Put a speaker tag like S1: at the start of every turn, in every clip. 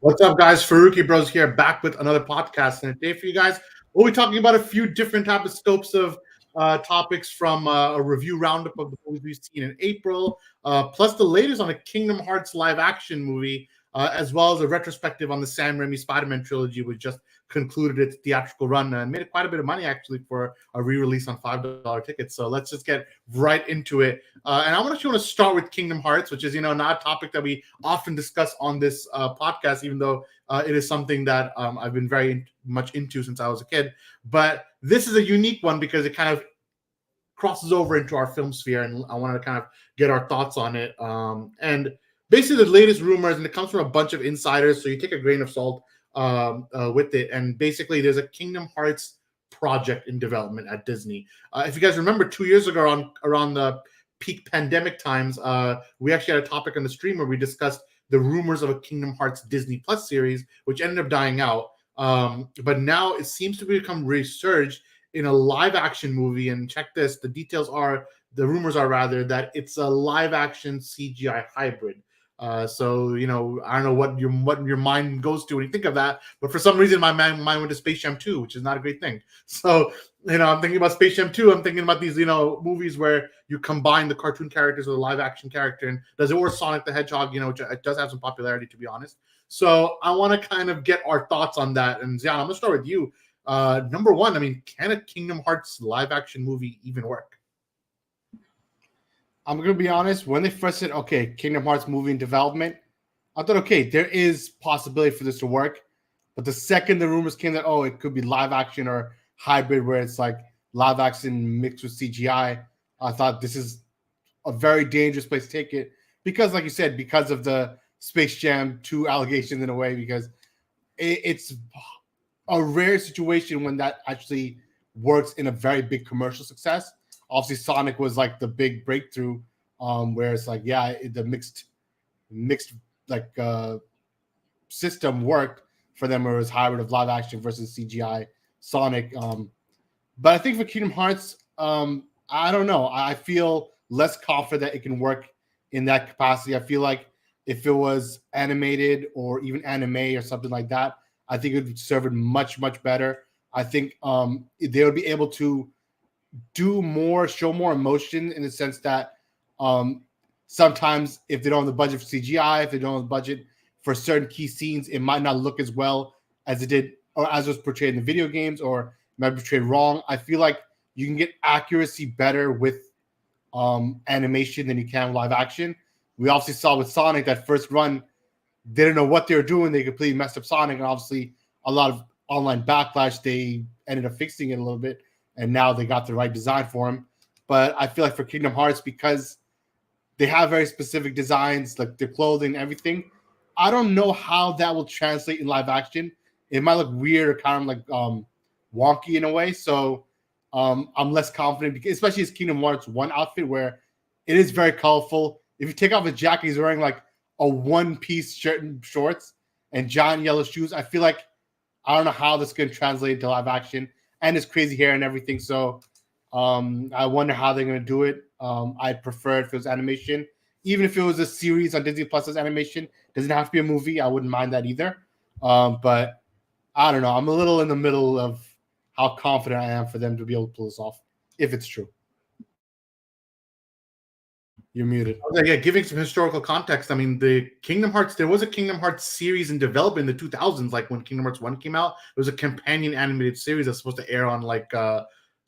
S1: What's up, guys? Farooqi Bros here, back with another podcast. And today, for you guys, we'll be talking about a few different types of scopes of topics from a review roundup of the movies we've seen in April, plus the latest on a Kingdom Hearts live action movie, as well as a retrospective on the Sam Raimi Spider-Man trilogy, which just concluded its theatrical run and made quite a bit of money actually for a re-release on $5 tickets. So let's just get right into it. And I actually want to start with Kingdom Hearts, which is not a topic that we often discuss on this podcast, even though it is something that I've been very much into since I was a kid. But this is a unique one because it kind of crosses over into our film sphere, and I wanted to kind of get our thoughts on it. And basically, the latest rumors, and it comes from a bunch of insiders, so you take a grain of salt with it. And basically, there's a Kingdom Hearts project in development at Disney. If you guys remember, 2 years ago, around the peak pandemic times, we actually had a topic on the stream where we discussed the rumors of a Kingdom Hearts Disney Plus series, which ended up dying out. But now it seems to become resurged in a live action movie. And check this, the rumors are rather that it's a live action CGI hybrid. So I don't know what your mind goes to when you think of that, but for some reason my mind went to Space Jam 2, which is not a great thing. So I'm thinking about Space Jam 2. I'm thinking about these movies where you combine the cartoon characters with a live action character, and does it, or Sonic the Hedgehog, which it does have some popularity, to be honest. So I want to kind of get our thoughts on that. And Zion, I'm gonna start with you. Number one, can a Kingdom Hearts live action movie even work?
S2: I'm going to be honest. When they first said, okay, Kingdom Hearts movie in development, I thought, okay, there is possibility for this to work. But the second the rumors came that, it could be live action or hybrid, where it's like live action mixed with CGI, I thought this is a very dangerous place to take it. Because, like you said, because of the Space Jam 2 allegations in a way, because it's a rare situation when that actually works in a very big commercial success. Obviously, Sonic was like the big breakthrough, where it's like, the mixed system worked for them, where it was hybrid of live action versus CGI Sonic. But I think for Kingdom Hearts, I don't know. I feel less confident that it can work in that capacity. I feel like if it was animated or even anime or something like that, I think it would serve it much, much better. I think they would be able to show more emotion, in the sense that sometimes if they don't have the budget for CGI, if they don't have the budget for certain key scenes, it might not look as well as it did, or as it was portrayed in the video games, or it might be portrayed wrong. I feel like you can get accuracy better with animation than you can with live action. We obviously saw with Sonic that first run, they didn't know what they were doing. They completely messed up Sonic, and obviously a lot of online backlash. They ended up fixing it a little bit, and now they got the right design for him. But I feel like for Kingdom Hearts, because they have very specific designs, like their clothing, everything, I don't know how that will translate in live action. It might look weird or kind of like wonky in a way. So I'm less confident, because especially his Kingdom Hearts 1 outfit, where it is very colorful. If you take off his jacket, he's wearing like a one-piece shirt and shorts and giant yellow shoes. I feel like I don't know how this can translate into live action, and his crazy hair and everything. So I wonder how they're going to do it. I'd prefer if it was animation. Even if it was a series on Disney Plus as animation, doesn't have to be a movie. I wouldn't mind that either. But I don't know. I'm a little in the middle of how confident I am for them to be able to pull this off, if it's true. You're muted.
S1: Yeah, giving some historical context. There was a Kingdom Hearts series in development in the 2000s, like when Kingdom Hearts 1 came out. It was a companion animated series that's supposed to air on like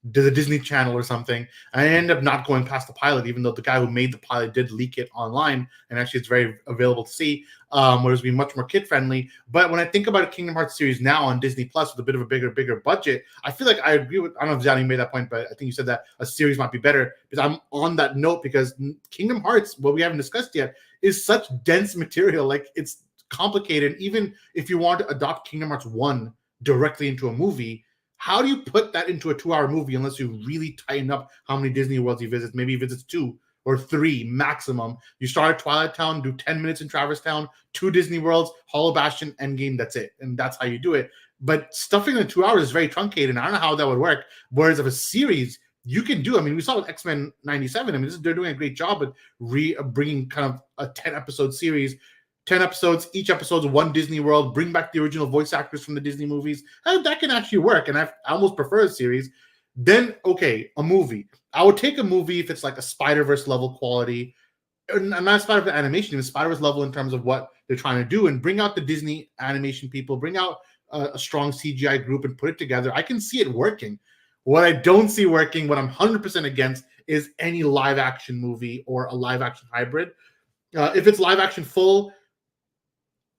S1: the Disney Channel or something. And I ended up not going past the pilot, even though the guy who made the pilot did leak it online, and actually it's very available to see, where it's been much more kid friendly. But when I think about a Kingdom Hearts series now on Disney Plus with a bit of a bigger budget, I feel like I agree with, I don't know if Johnny made that point, but I think you said that a series might be better, because I'm on that note, because Kingdom Hearts, what we haven't discussed yet, is such dense material. Like, it's complicated. Even if you want to adopt Kingdom Hearts 1 directly into a movie, how do you put that into a 2-hour movie unless you really tighten up how many Disney worlds you visit? Maybe he visits 2 or 3 maximum. You start at Twilight Town, do 10 minutes in Traverse Town, 2 Disney worlds, Hollow Bastion, Endgame, that's it. And that's how you do it. But stuffing in 2 hours is very truncated, and I don't know how that would work. Whereas if a series, you can do, we saw with X-Men 97, they're doing a great job at bringing kind of a 10-episode series 10 episodes, each episode's one Disney World, bring back the original voice actors from the Disney movies. That can actually work. And I almost prefer a series. Then, okay, a movie. I would take a movie if it's like a Spider-Verse level quality, not Spider-Verse animation, even Spider-Verse level in terms of what they're trying to do, and bring out the Disney animation people, bring out a strong CGI group and put it together. I can see it working. What I don't see working, what I'm 100% against, is any live action movie or a live action hybrid. If it's live action full,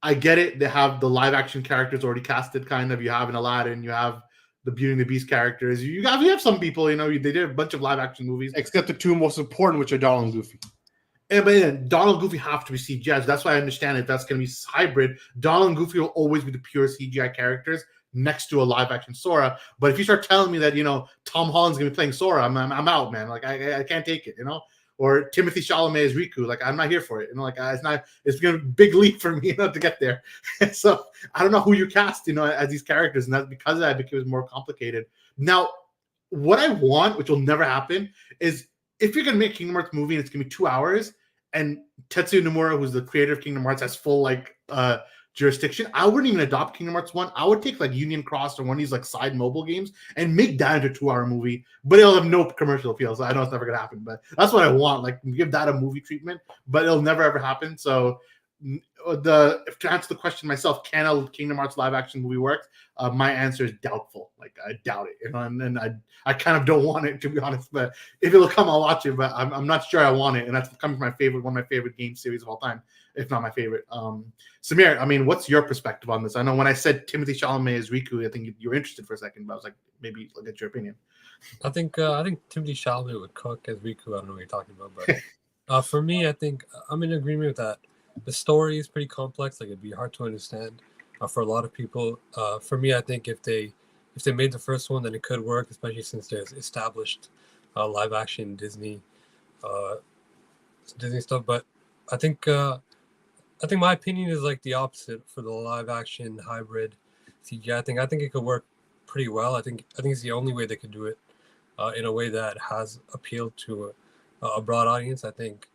S1: I get it. They have the live action characters already casted, kind of. You have an Aladdin, you have the Beauty and the Beast characters. You have some people, they did a bunch of live action movies.
S2: Except the two most important, which are Donald and Goofy.
S1: But then Donald and Goofy have to be CGI. That's why I understand if that's going to be hybrid. Donald and Goofy will always be the pure CGI characters next to a live action Sora. But if you start telling me that Tom Holland's going to be playing Sora, I'm out, man. Like I can't take it, Or Timothy Chalamet is Riku. Like I'm not here for it. It's going to be a big leap for me, to get there. So I don't know who you cast, as these characters, and that's because of that it becomes more complicated. Now, what I want, which will never happen, is if you're going to make a Kingdom Hearts movie and it's going to be 2 hours, and Tetsuya Nomura, who's the creator of Kingdom Hearts, has full jurisdiction, I wouldn't even adopt Kingdom Hearts 1. I would take Union Cross or one of these side mobile games and make that into a 2-hour movie, but it'll have no commercial appeal. So I know it's never gonna happen, but that's what I want. Give that a movie treatment, but it'll never ever happen. So to answer the question myself, can a Kingdom Hearts live action movie work? My answer is doubtful. I doubt it, and I kind of don't want it, to be honest. But if it'll come, I'll watch it. But I'm not sure I want it, and that's becoming one of my favorite game series of all time, if not my favorite. Samir, what's your perspective on this? I know when I said Timothy Chalamet is Riku, I think you were interested for a second, but I was like, maybe I'll get your opinion.
S3: I think Timothy Chalamet would cook as Riku. I don't know what you're talking about, but for me, I think I'm in agreement with that. The story is pretty complex. It'd be hard to understand for a lot of people. For me, I think if they made the first one, then it could work, especially since there's established live action Disney stuff. But I think my opinion is the opposite for the live action hybrid CGI. I think it could work pretty well. I think it's the only way they could do it in a way that has appealed to a broad audience. I think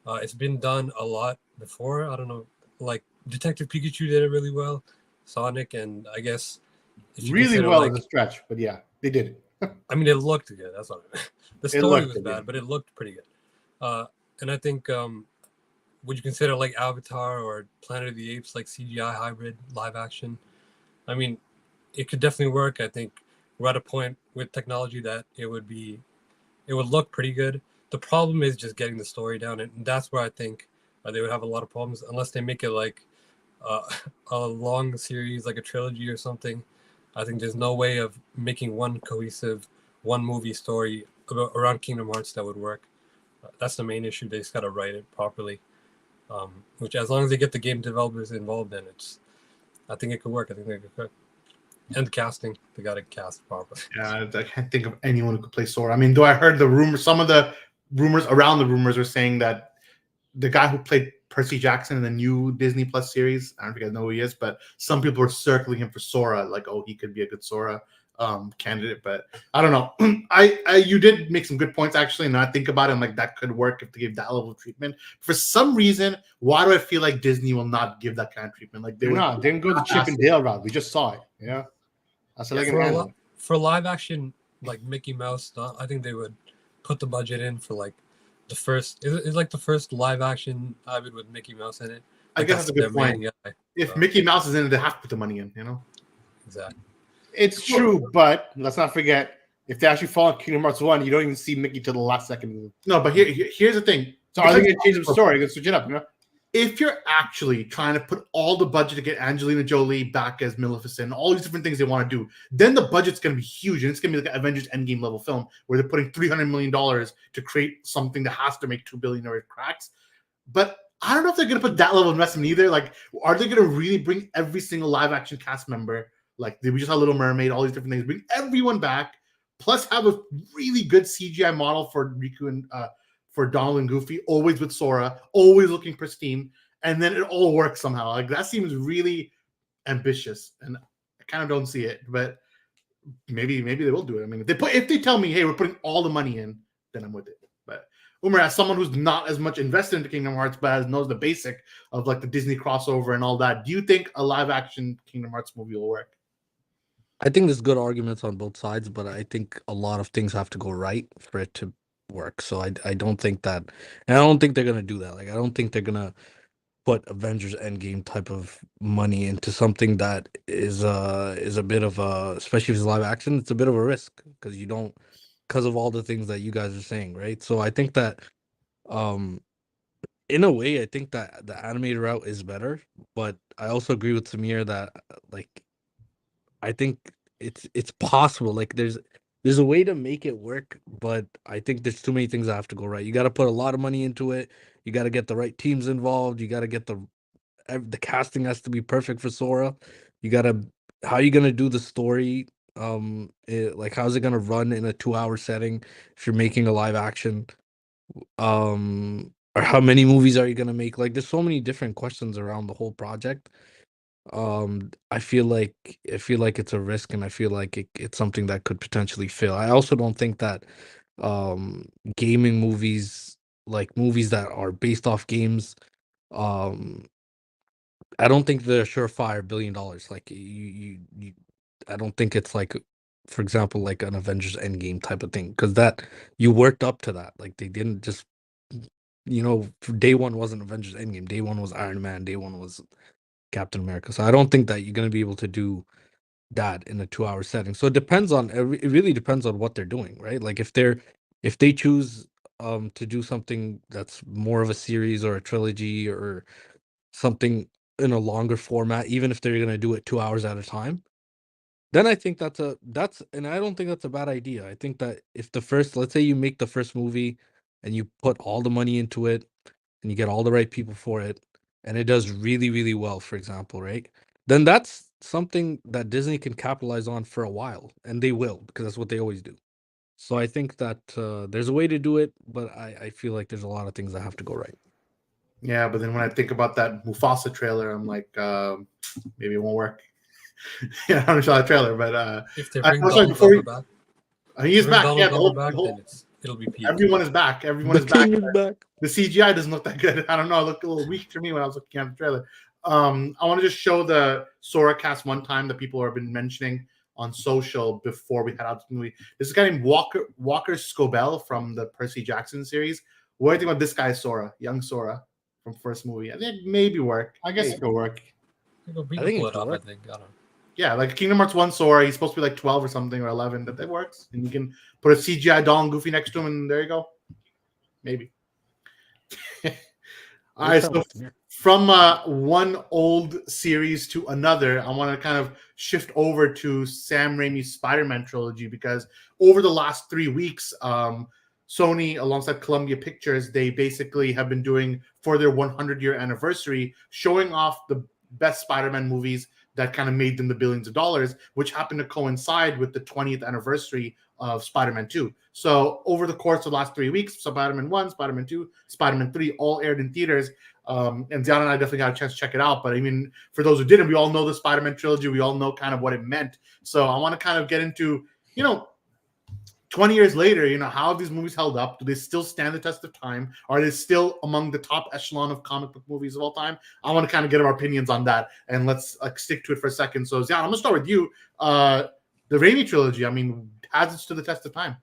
S3: it's been done a lot before. I don't know, Detective Pikachu did it really well, Sonic, and I guess
S2: really well in the stretch. But yeah, they did it.
S3: It looked good. That's what the story was bad, but it looked pretty good. And I think would you consider Avatar or Planet of the Apes CGI hybrid live action? It could definitely work. I think we're at a point with technology that it would look pretty good. The problem is just getting the story down, and that's where I think they would have a lot of problems unless they make it a long series, like a trilogy or something. I think there's no way of making one cohesive, one movie story around Kingdom Hearts that would work. That's the main issue. They just got to write it properly. Which, as long as they get the game developers involved, then I think it could work. I think they could. And the casting, they got to cast properly.
S1: Yeah, I can't think of anyone who could play Sora. Though I heard the rumors, some of the rumors around the rumors are saying that the guy who played Percy Jackson in the new Disney Plus series, I don't think I know who he is, but some people are circling him for Sora, he could be a good Sora candidate. But I don't know. You did make some good points actually, and I think about it, that could work if they gave that level of treatment. For some reason, why do I feel like Disney will not give that kind of treatment?
S2: They didn't go the Chip and Dale route. We just saw it. Yeah, that's
S3: for live action Mickey Mouse. I think they would put the budget in for the first. It's the first live action hybrid with Mickey Mouse in it.
S1: I guess that's a good point. If Mickey Mouse is in it, they have to put the money in.
S3: Exactly.
S2: It's true, but let's not forget, if they actually fall in Kingdom Hearts 1, you don't even see Mickey till the last second.
S1: No, but here's the thing.
S2: So are they going to change the story? They're going to switch it up,
S1: If you're actually trying to put all the budget to get Angelina Jolie back as Maleficent, all these different things they want to do, then the budget's going to be huge, and it's going to be like an Avengers Endgame level film where they're putting $300 million to create something that has to make $2 billion or it cracks. But I don't know if they're going to put that level of investment either. Are they going to really bring every single live action cast member? We just had Little Mermaid, all these different things, bring everyone back, plus have a really good CGI model for Riku and for Donald and Goofy, always with Sora, always looking pristine, and then it all works somehow. That seems really ambitious, and I kind of don't see it, but maybe they will do it. If they tell me, hey, we're putting all the money in, then I'm with it. But Umar, as someone who's not as much invested into Kingdom Hearts but knows the basic of like the Disney crossover and all that, do you think a live action Kingdom Hearts movie will work?
S4: I think there's good arguments on both sides, but I think a lot of things have to go right for it to work. So I don't think that, and I don't think they're gonna do that. Like I don't think they're gonna put Avengers Endgame type of money into something that is a bit of a, especially if it's live action, it's a bit of a risk because you don't, because of all the things that you guys are saying, right? So I think that um in a way I think that the animated route is better, but I also agree with Samir that like I think it's possible. Like there's a way to make it work, but I think there's too many things that have to go right. You got to put a lot of money into it. You got to get the right teams involved. You got to get the casting has to be perfect for Sora. You got to, how you gonna do the story? Like how's it gonna run in a 2 hour setting if you're making a live action? Or how many movies are you gonna make? Like there's so many different questions around the whole project. I feel like it's a risk, and I feel like it's something that could potentially fail. I also don't think that gaming movies, like movies that are based off games, um I don't think they're surefire $1 billion. Like I don't think it's like, for example, like an Avengers Endgame type of thing, because that you worked up to that. Like they didn't just, day one wasn't Avengers Endgame. Day one was Iron Man. Day one was Captain America. So I don't think that you're gonna be able to do that in a 2 hour setting. So it depends on it really depends on what they're doing, right? Like if they choose to do something that's more of a series or a trilogy or something in a longer format, even if they're gonna do it 2 hours at a time, then I think and I don't think that's a bad idea. I think that if let's say you make the first movie and you put all the money into it and you get all the right people for it and it does really, really well, for example, right? Then that's something that Disney can capitalize on for a while, and they will, because that's what they always do. So I think that there's a way to do it, but I feel like there's a lot of things that have to go right.
S1: Yeah, but then when I think about that Mufasa trailer, I'm like, maybe it won't work. Yeah, I'm not sure that trailer, but
S3: if they bring
S1: I'm sorry,
S3: Donald
S1: before
S3: Glover
S1: we,
S3: back,
S1: he's back.
S3: Donald
S1: Yeah,
S3: Glover back, then it'll be peak.
S1: everyone is back. Everyone
S4: The
S1: is back.
S4: king is back.
S1: The CGI doesn't look that good. I don't know. It looked a little weak to me when I was looking at the trailer. I want to just show the Sora cast one time that people have been mentioning on social before we head out to the movie. This is a guy named Walker Scobell from the Percy Jackson series. What do you think about this guy, Sora, young Sora from first movie? I think maybe work.
S2: I guess it could work.
S3: We
S4: I
S3: can
S4: think
S3: pull
S4: it
S3: it
S4: could
S3: off.
S4: work.
S3: I think. I don't know.
S1: Yeah, like Kingdom Hearts 1 Sora, he's supposed to be like 12 or something or 11, but that works. And you can put a CGI doll and Goofy next to him, and there you go. Maybe. All right, so from one old series to another, I want to kind of shift over to Sam Raimi's Spider-Man trilogy, because over the last 3 weeks, Sony, alongside Columbia Pictures, they basically have been doing, for their 100-year anniversary, showing off the best Spider-Man movies that kind of made them the billions of dollars, which happened to coincide with the 20th anniversary of Spider-Man 2. So over the course of the last 3 weeks, Spider-Man 1, Spider-Man 2, Spider-Man 3 all aired in theaters. And Zion and I definitely got a chance to check it out. But I mean, for those who didn't, we all know the Spider-Man trilogy. We all know kind of what it meant. So I want to kind of get into, 20 years later, how have these movies held up? Do they still stand the test of time? Are they still among the top echelon of comic book movies of all time? I want to kind of get our opinions on that, and let's stick to it for a second. So, Zion, I'm going to start with you. The Raimi trilogy, I mean, has it stood the test of time?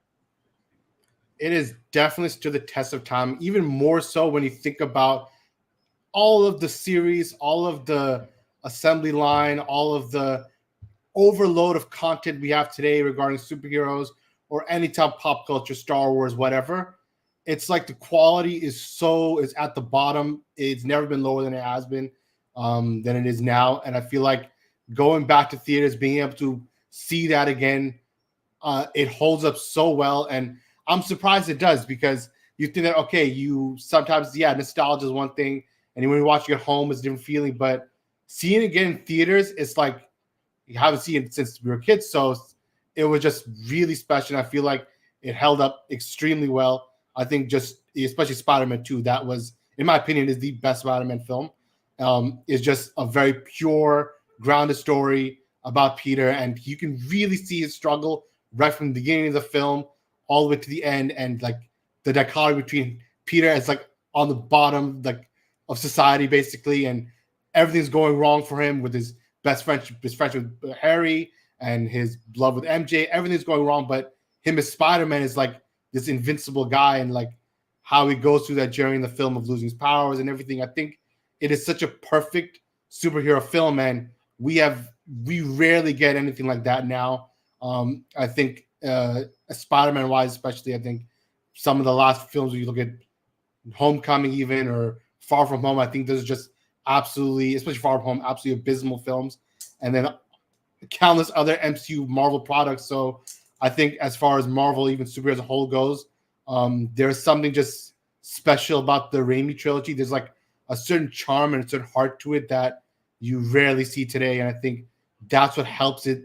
S2: It is definitely stood the test of time, even more so when you think about all of the series, all of the assembly line, all of the overload of content we have today regarding superheroes or any type of pop culture, Star Wars, whatever. It's like the quality is at the bottom. It's never been lower than it has been, than it is now. And I feel like going back to theaters, being able to see that again, it holds up so well. And I'm surprised it does, because you think that, okay, you sometimes, nostalgia is one thing. And when you watch it at home, it's a different feeling. But seeing it again in theaters, it's like you haven't seen it since we were kids. So it was just really special. And I feel like it held up extremely well. I think especially Spider-Man 2, that was, in my opinion, is the best Spider-Man film. It's just a very pure, grounded story about Peter. And you can really see his struggle right from the beginning of the film all the way to the end. And like the dichotomy between Peter is like on the bottom like of society basically, and everything's going wrong for him with his friendship with Harry and his love with MJ. Everything's going wrong, but him as Spider-Man is like this invincible guy, and like how he goes through that journey in the film of losing his powers and everything. I think it is such a perfect superhero film, and we rarely get anything like that now. I think Spider-Man wise, especially, I think some of the last films when you look at Homecoming even or Far From Home, I think those are just absolutely, especially Far From Home, absolutely abysmal films. And then countless other MCU Marvel products. So I think as far as Marvel, even superhero as a whole goes, there's something just special about the Raimi trilogy. There's like a certain charm and a certain heart to it that you rarely see today. And I think that's what helps it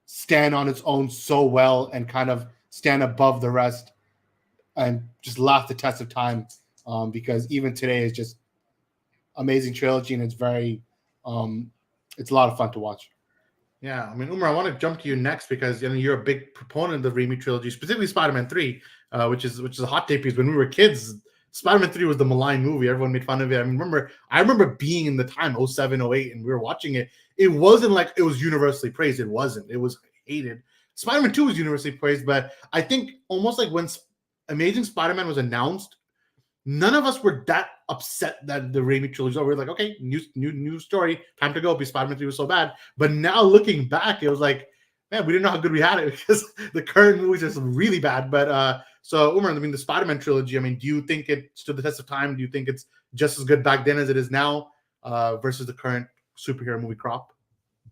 S2: stand on its own so well and kind of stand above the rest and just last the test of time. Because even today is just amazing trilogy, and it's very, it's a lot of fun to watch.
S1: Yeah, I mean, Umar, I want to jump to you next because you're a big proponent of the Raimi trilogy, specifically Spider-Man 3, which is a hot take because when we were kids, Spider-Man 3 was the maligned movie. Everyone made fun of it. I remember being in the time 07, 08, and we were watching it. It wasn't like it was universally praised. It wasn't. It was hated. Spider-Man 2 was universally praised, but I think almost like when Amazing Spider-Man was announced, none of us were that upset that the Raimi trilogy was over. We were like, okay, new story, time to go because Spider-Man 3 was so bad. But now looking back, it was like, man, we didn't know how good we had it because the current movies are really bad. But so Umar, I mean, the Spider-Man trilogy, I mean, do you think it stood the test of time? Do you think it's just as good back then as it is now versus the current superhero movie crop?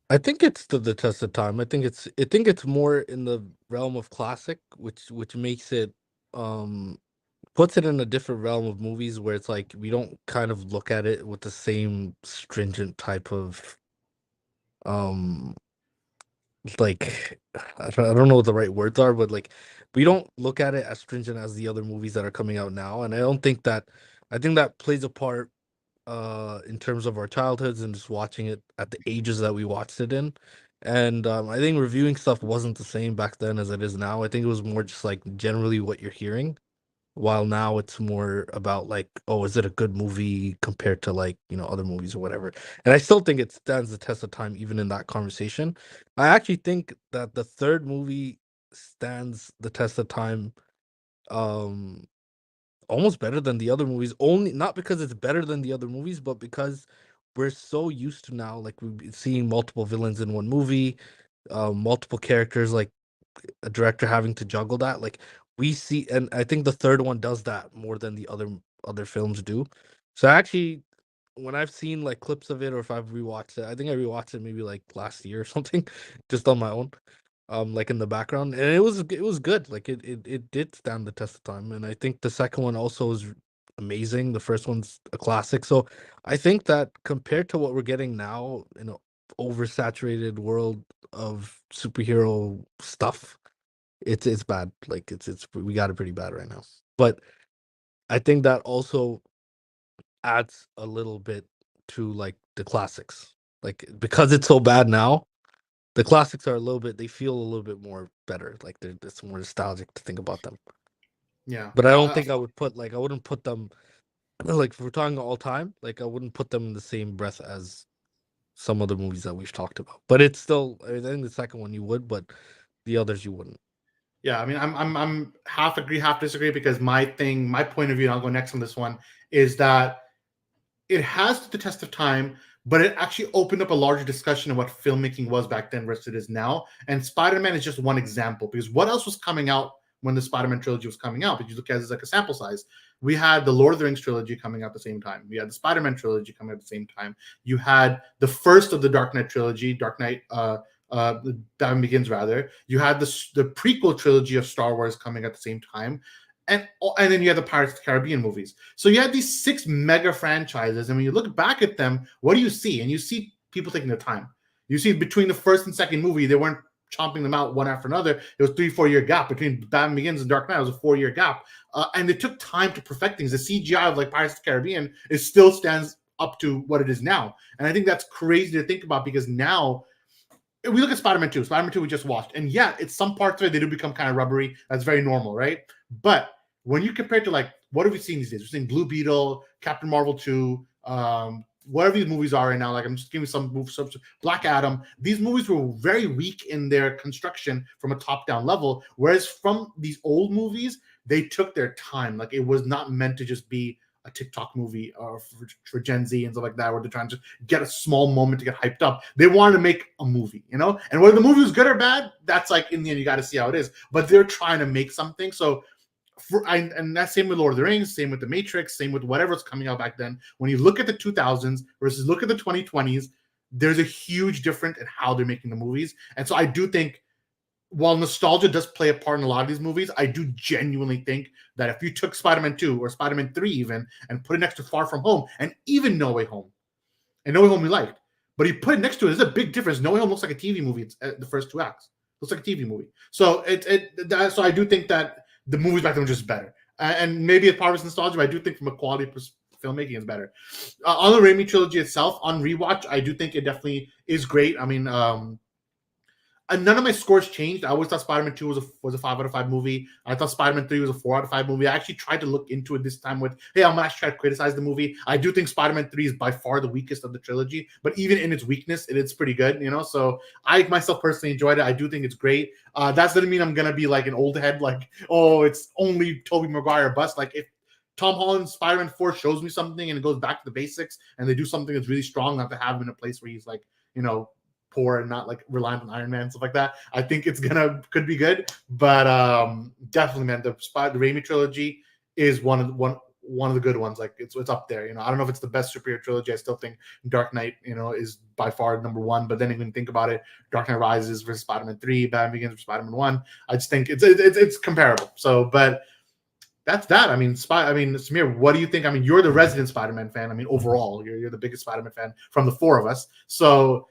S4: I think it stood the test of time. I think it's more in the realm of classic, which makes it puts it in a different realm of movies where it's like we don't kind of look at it with the same stringent type of like I don't know what the right words are, but like we don't look at it as stringent as the other movies that are coming out now. And I think that plays a part in terms of our childhoods and just watching it at the ages that we watched it in. And I think reviewing stuff wasn't the same back then as it is now. I think it was more just like generally what you're hearing, while now it's more about like, oh, is it a good movie compared to like, other movies or whatever. And I still think it stands the test of time even in that conversation. I actually think that the third movie stands the test of time um almost better than the other movies, only not because it's better than the other movies, but because we're so used to now like we've seeing multiple villains in one movie, multiple characters, like a director having to juggle that. Like we see, and I think the third one does that more than the other films do. So actually, when I've seen like clips of it or if I've rewatched it, I think I rewatched it maybe like last year or something, just on my own, like in the background, and it was good. Like it did stand the test of time, and I think the second one also is amazing. The first one's a classic. So I think that compared to what we're getting now in an oversaturated world of superhero stuff, it's bad. Like it's we got it pretty bad right now. But I think that also adds a little bit to like the classics. Like because it's so bad now, the classics are a little bit, they feel a little bit more better. Like it's more nostalgic to think about them.
S1: Yeah.
S4: But I don't think I wouldn't put them like if we're talking all time, like I wouldn't put them in the same breath as some other movies that we've talked about. But it's still, I think the second one you would, but the others you wouldn't.
S1: Yeah, I mean, I'm half agree, half disagree because my point of view, and I'll go next on this one, is that it has stood the test of time, but it actually opened up a larger discussion of what filmmaking was back then versus it is now. And Spider-Man is just one example because what else was coming out when the Spider-Man trilogy was coming out? But you look at it as like a sample size. We had the Lord of the Rings trilogy coming out at the same time. We had the Spider-Man trilogy coming out at the same time. You had the first of the Dark Knight trilogy, Dark Knight, Batman Begins rather. You had the prequel trilogy of Star Wars coming at the same time, and then you had the Pirates of the Caribbean movies. So you had these 6 mega franchises, and when you look back at them, what do you see? And you see people taking their time. You see between the first and second movie, they weren't chomping them out one after another. It was 3-4 year gap between Batman Begins and Dark Knight. It was a 4-year gap, and it took time to perfect things. The CGI of like Pirates of the Caribbean still stands up to what it is now, and I think that's crazy to think about because now we look at Spider-Man 2. Spider-Man 2 we just watched. And yeah, it's some parts of it, they do become kind of rubbery. That's very normal, right? But when you compare it to like what have we seen these days? We've seen Blue Beetle, Captain Marvel 2, whatever these movies are right now. Like, I'm just giving some movies. Black Adam. These movies were very weak in their construction from a top-down level, whereas from these old movies, they took their time. Like, it was not meant to just be a TikTok movie for Gen Z and stuff like that, where they're trying to get a small moment to get hyped up. They wanted to make a movie, you know? And whether the movie was good or bad, that's like, in the end, you got to see how it is. But they're trying to make something. So, and that's same with Lord of the Rings, same with The Matrix, same with whatever's coming out back then. When you look at the 2000s versus look at the 2020s, there's a huge difference in how they're making the movies. And so I do think, while nostalgia does play a part in a lot of these movies, I do genuinely think that if you took Spider-Man 2 or Spider-Man 3 even and put it next to Far From Home and even No Way Home, and No Way Home we liked, but you put it next to it, there's a big difference. No Way Home looks like a TV movie. It's the first 2 acts. It looks like a TV movie. So so I do think that the movies back then were just better. And maybe it's part of its nostalgia, but I do think from a quality filmmaking is better. On the Raimi trilogy itself, on rewatch, I do think it definitely is great. I mean, none of my scores changed. I always thought Spider-Man 2 was a 5 out of 5 movie. I thought Spider-Man 3 was a 4 out of 5 movie. I actually tried to look into it this time with, hey, I'm going to actually try to criticize the movie. I do think Spider-Man 3 is by far the weakest of the trilogy, but even in its weakness, it's pretty good, you know? So I myself personally enjoyed it. I do think it's great. That doesn't mean I'm going to be like an old head, like, oh, it's only Tobey Maguire bust. Like, if Tom Holland's Spider-Man 4 shows me something and it goes back to the basics and they do something that's really strong, not to have him in a place where he's like, you know, poor and not like reliant on Iron Man and stuff like that, I think it's could be good. But definitely, man, the Raimi trilogy is one of the good ones. Like, it's up there. You know, I don't know if it's the best superhero trilogy. I still think Dark Knight, you know, is by far number 1. But then even think about it, Dark Knight Rises versus Spider-Man 3, Batman Begins versus Spider-Man 1. I just think it's comparable. So, but that's that. I mean, Samir, what do you think? I mean, you're the resident Spider-Man fan. I mean, overall, you're the biggest Spider-Man fan from the 4 of us. So,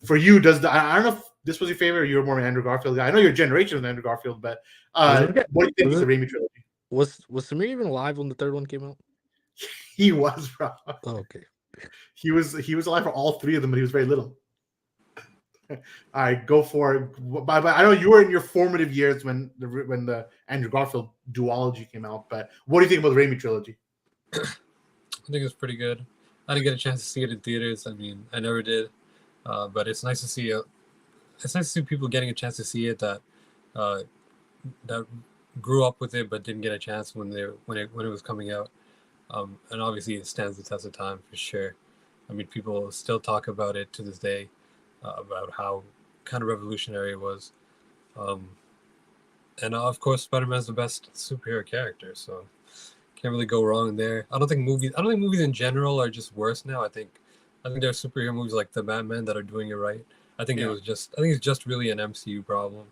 S1: for you, I don't know if this was your favorite or you're more of an Andrew Garfield guy. I know you're a generation of Andrew Garfield, but what do you think of the Raimi trilogy?
S4: Was Samir even alive when the 3rd one came out?
S1: He was, bro.
S4: Oh, okay.
S1: He was alive for all 3 of them, but he was very little. All right, go for it. But I know you were in your formative years when the Andrew Garfield duology came out, but what do you think about the Raimi trilogy?
S3: I think it's pretty good. I didn't get a chance to see it in theaters. I mean, I never did. But it's nice to see it's nice to see people getting a chance to see it that grew up with it but didn't get a chance when it was coming out. And obviously it stands the test of time for sure. I mean, people still talk about it to this day, about how kind of revolutionary it was. And of course, Spider-Man's the best superhero character, so can't really go wrong there. I don't think movies in general are just worse now. I think there are superhero movies like The Batman that are doing it right. I think it's just really an MCU problem.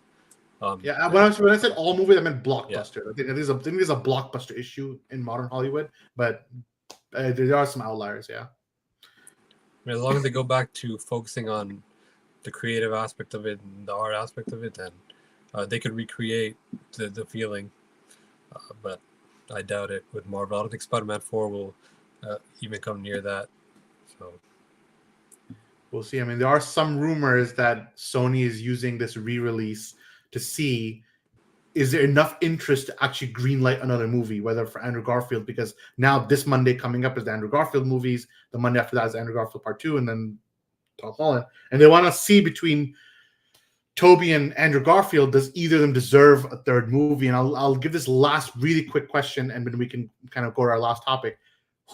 S1: When I said all movies, I meant blockbuster. Yeah. I think there's a blockbuster issue in modern Hollywood, but there are some outliers. Yeah.
S3: I mean, as long as they go back to focusing on the creative aspect of it and the art aspect of it, then they could recreate the feeling. But I doubt it with Marvel. I don't think Spider-Man 4 will even come near that. So.
S1: We'll see. I mean, there are some rumors that Sony is using this re-release to see, is there enough interest to actually greenlight another movie, whether for Andrew Garfield, because now this Monday coming up is the Andrew Garfield movies. The Monday after that is Andrew Garfield Part 2, and then Tom Holland. And they want to see between Toby and Andrew Garfield, does either of them deserve a 3rd movie? And I'll give this last really quick question, and then we can kind of go to our last topic.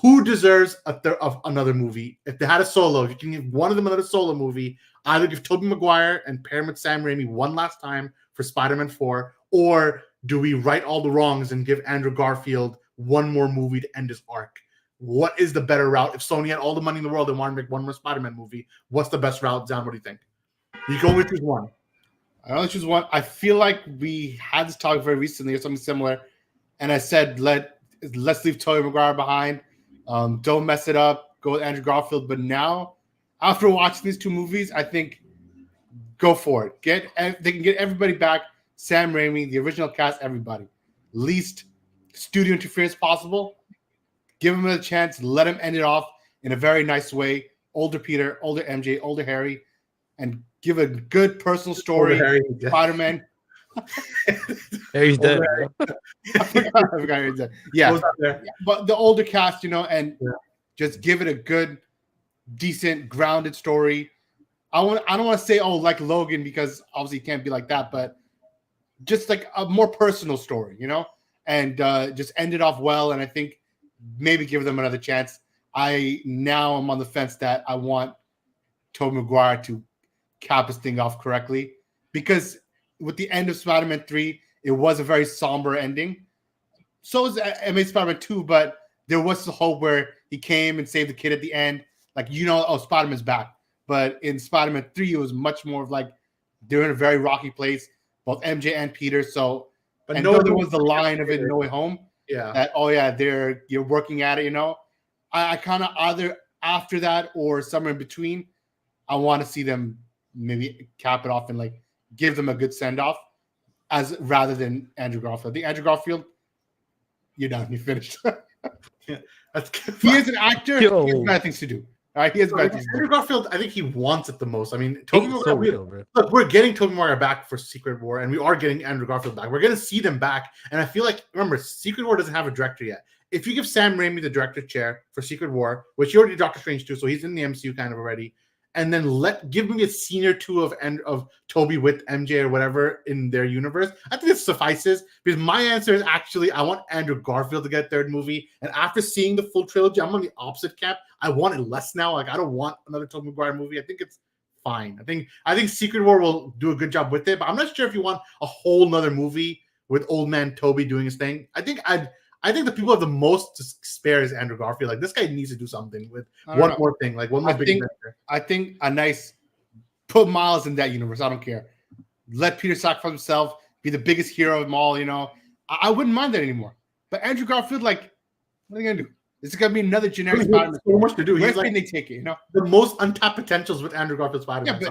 S1: Who deserves of another movie? If they had a solo, if you can give one of them another solo movie, either give Tobey Maguire and pair him with Sam Raimi one last time for Spider-Man 4, or do we right all the wrongs and give Andrew Garfield one more movie to end his arc? What is the better route? If Sony had all the money in the world and wanted to make one more Spider-Man movie, what's the best route, Zan? What do you think? You can only choose one.
S2: I only choose one. I feel like we had this talk very recently or something similar, and I said let's leave Tobey Maguire behind. Don't mess it up. Go with Andrew Garfield. But now, after watching these 2 movies, I think go for it. They can get everybody back. Sam Raimi, the original cast, everybody. Least studio interference possible. Give him a chance. Let him end it off in a very nice way. Older Peter, older MJ, older Harry, and give a good personal story. Spider-Man,
S4: He's dead.
S2: I forgot he's dead. Yeah, but the older cast, and just give it a good, decent, grounded story. I don't want to say like Logan, because obviously it can't be like that, but just like a more personal story, and just end it off well. And I think maybe give them another chance. I now am on the fence that I want Tobey Maguire to cap his thing off correctly, because with the end of Spider-Man 3, it was a very somber ending. So is Amazing Spider-Man 2, but there was the hope where he came and saved the kid at the end. Like, Spider-Man's back. But in Spider-Man 3, it was much more of like they're in a very rocky place, both MJ and Peter. So, but there was the line of it in No Way Home.
S1: Yeah.
S2: That, you're working at it, I kind of either after that or somewhere in between, I want to see them maybe cap it off and like give them a good send-off rather than Andrew Garfield. The Andrew Garfield, you're done. You're finished.
S1: Yeah,
S2: he is an actor. He has bad things to do. All right, he has bad things to do.
S1: Andrew Garfield, I think he wants it the most. I mean, Tobey
S4: Maguire.
S1: Look, we're getting Tobey Maguire back for Secret War, and we are getting Andrew Garfield back. We're going to see them back, and I feel like, remember, Secret War doesn't have a director yet. If you give Sam Raimi the director chair for Secret War, which he already did Doctor Strange too, so he's in the MCU kind of already, and then give me a senior two of Toby with MJ or whatever in their universe, I think it suffices, because my answer is actually I want Andrew Garfield to get a third movie. And after seeing the full trilogy, I'm on the opposite camp. I want it less now. Like, I don't want another Tobey Maguire movie. I think it's fine. I think Secret War will do a good job with it, but I'm not sure if you want a whole nother movie with old man Toby doing his thing. I think the people have the most to spare is Andrew Garfield. Like, this guy needs to do something with more thing, like one more big adventure.
S2: I think a nice put Miles in that universe. I don't care. Let Peter sacrifice himself, be the biggest hero of them all. I wouldn't mind that anymore. But Andrew Garfield, like, what are they gonna do? This is gonna be another generic Spider-Man.
S1: So much to do.
S2: Where can they take it?
S1: The most untapped potentials with Andrew Garfield Spider-Man.
S2: Yeah,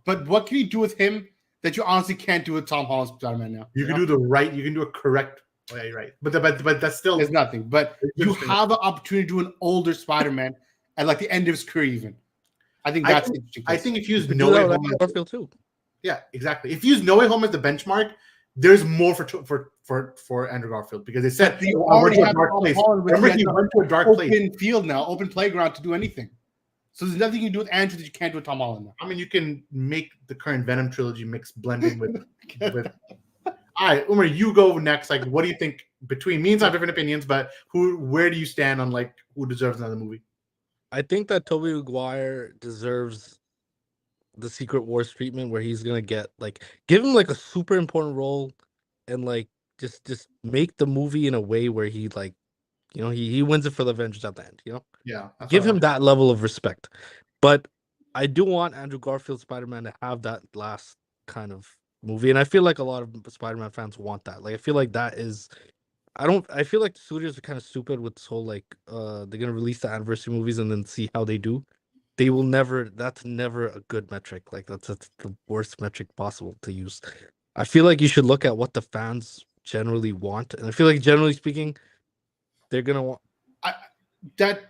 S2: but what can you do with him that you honestly can't do with Tom Holland's Spider-Man now?
S1: You can do a correct. Oh, yeah, you're right. But that's still
S2: there's nothing. But you have an opportunity to do an older Spider-Man at like the end of his career, even. I think that's interesting.
S1: I think if you use No Way Home,
S4: Garfield too.
S1: Yeah, exactly. If you use No Way Home as the benchmark, there's more for Andrew Garfield, because they said
S2: you already have a dark place.
S1: Remember, he went to a dark place.
S2: Open field now, open playground to do anything. So there's nothing you can do with Andrew that you can't do with Tom Holland now.
S1: I mean, you can make the current Venom trilogy mix blending with. All right, Umar, you go next. Like, what do you think between me and I have different opinions, but where do you stand on like who deserves another movie?
S4: I think that Tobey Maguire deserves the Secret Wars treatment, where he's gonna get give him like a super important role, and like just make the movie in a way where he he wins it for the Avengers at the end.
S1: Yeah,
S4: give him that level of respect. But I do want Andrew Garfield Spider-Man to have that last kind of movie, and I feel like a lot of Spider-Man fans want that. Like, I feel like that is, I feel like the studios are kind of stupid with this whole they're gonna release the anniversary movies and then see how they do. They will never. That's never a good metric. Like, that's the worst metric possible to use. I feel like you should look at what the fans generally want, and I feel like, generally speaking, they're gonna want.
S2: That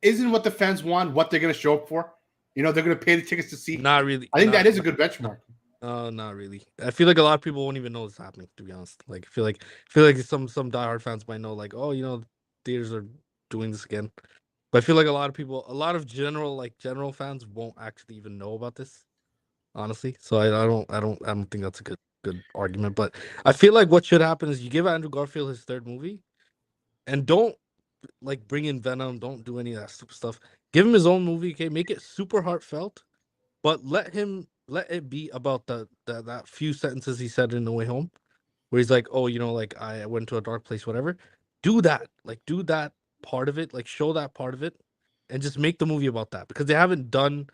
S2: isn't what the fans want. What they're gonna show up for. They're gonna pay the tickets to see.
S4: Not really.
S2: I think that is a good benchmark.
S4: Not really. I feel like a lot of people won't even know it's happening, to be honest. Like, I feel like some diehard fans might know, like, oh, theaters are doing this again. But I feel like a lot of general fans won't actually even know about this, honestly. So I don't think that's a good argument. But I feel like what should happen is you give Andrew Garfield his third movie, and don't bring in Venom. Don't do any of that stupid stuff. Give him his own movie, okay? Make it super heartfelt, but let it be about that few sentences he said in No Way Home, where he's like, oh, I went to a dark place, whatever. Do that. Do that part of it. Show that part of it, and just make the movie about that, because they haven't done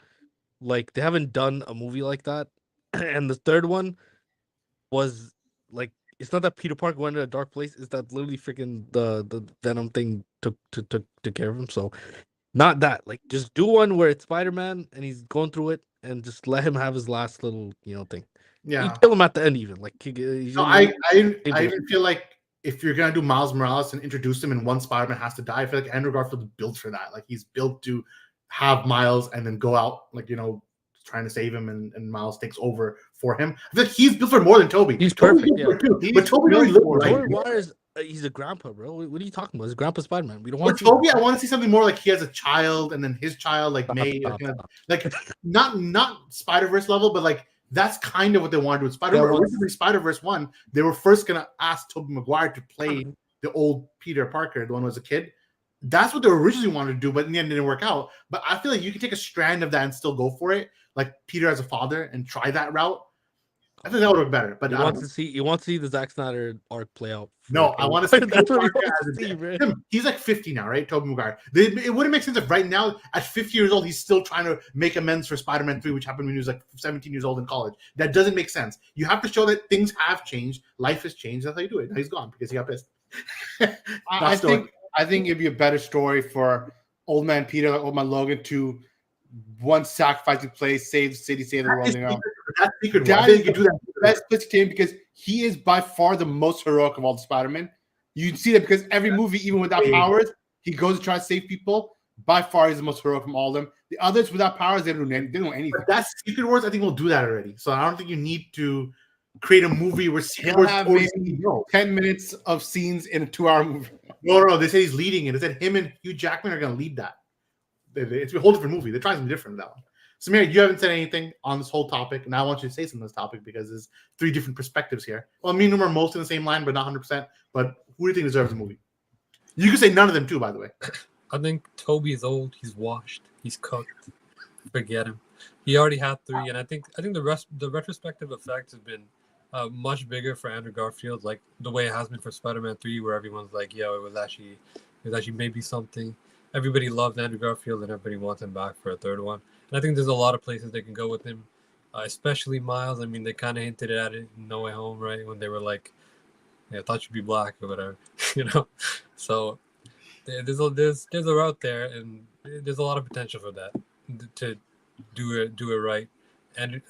S4: a movie like that. And the third one was it's not that Peter Parker went to a dark place. It's that literally freaking the Venom thing took care of him. So not that. Just do one where it's Spider-Man and he's going through it, and just let him have his last little thing.
S1: Yeah,
S4: you kill him at the end even.
S1: I even feel like if you're gonna do Miles Morales and introduce him and one Spider-Man has to die, I feel like Andrew Garfield is built for that. He's built to have Miles and then go out trying to save him, and Miles takes over for him. I feel like he's built for more than Toby.
S4: He's
S1: Toby's
S4: perfect,
S1: built for too,
S2: He's
S1: but Toby
S2: built
S1: really looked
S2: for it.
S1: like
S4: Tobey Maguire's he's a grandpa, bro. What are you talking about? His grandpa Spider-Man. We don't want
S1: with Toby. I want to see something more like he has a child, and then his child like May, like not Spider-Verse level, but like that's kind of what they wanted to do with Spider-Verse. Originally, Spider-Verse 1, they were first gonna ask Tobey Maguire to play the old Peter Parker, the one who was a kid. That's what they originally wanted to do, but in the end, it didn't work out. But I feel like you can take a strand of that and still go for it, like Peter as a father, and try that route. I think that would work better. But
S4: you want to see the Zack Snyder arc play out.
S1: No, I want to see.
S4: That's what you want to see, man.
S1: He's like 50 now, right? Tobey Maguire. It wouldn't make sense if right now, at 50 years old, he's still trying to make amends for Spider-Man 3, which happened when he was like 17 years old in college. That doesn't make sense. You have to show that things have changed, life has changed. That's how you do it. Now he's gone because he got pissed.
S2: I think it'd be a better story for Old Man Peter, like Old Man Logan, to one sacrificing place, save the city, save the world. You know,
S1: that's secret.
S2: That is the best place to him because he is by far the most heroic of all the Spider-Men. You see that because every movie, even without powers, he goes to try to save people. By far, he's the most heroic from all of them. The others without powers, they don't know anything.
S1: But that's Secret Wars. I think we'll do that already. So I don't think you need to create a movie where Secret
S2: He'll
S1: Wars
S2: have maybe 10 minutes of scenes in a 2-hour movie.
S1: No. They say he's leading it. They said him and Hugh Jackman are going to lead that. It's a whole different movie. They're trying something different with that one. Samir, you haven't said anything on this whole topic, and I want you to say something on this topic because there's 3 different perspectives here. Well, me and him are most in the same line, but not 100%. But who do you think deserves the movie? You can say none of them too, by the way.
S3: I think Toby is old. He's washed. He's cooked. Forget him. He already had 3, and I think the retrospective effect has been much bigger for Andrew Garfield, like the way it has been for Spider-Man 3, where everyone's like, "Yo, it was actually maybe something." Everybody loved Andrew Garfield, and everybody wants him back for a 3rd one. And I think there's a lot of places they can go with him, especially Miles. I mean, they kind of hinted at it in No Way Home, right? When they were like, "Yeah, I thought you'd be black" or whatever, you know. So there's a route there, and there's a lot of potential for that to do it right. And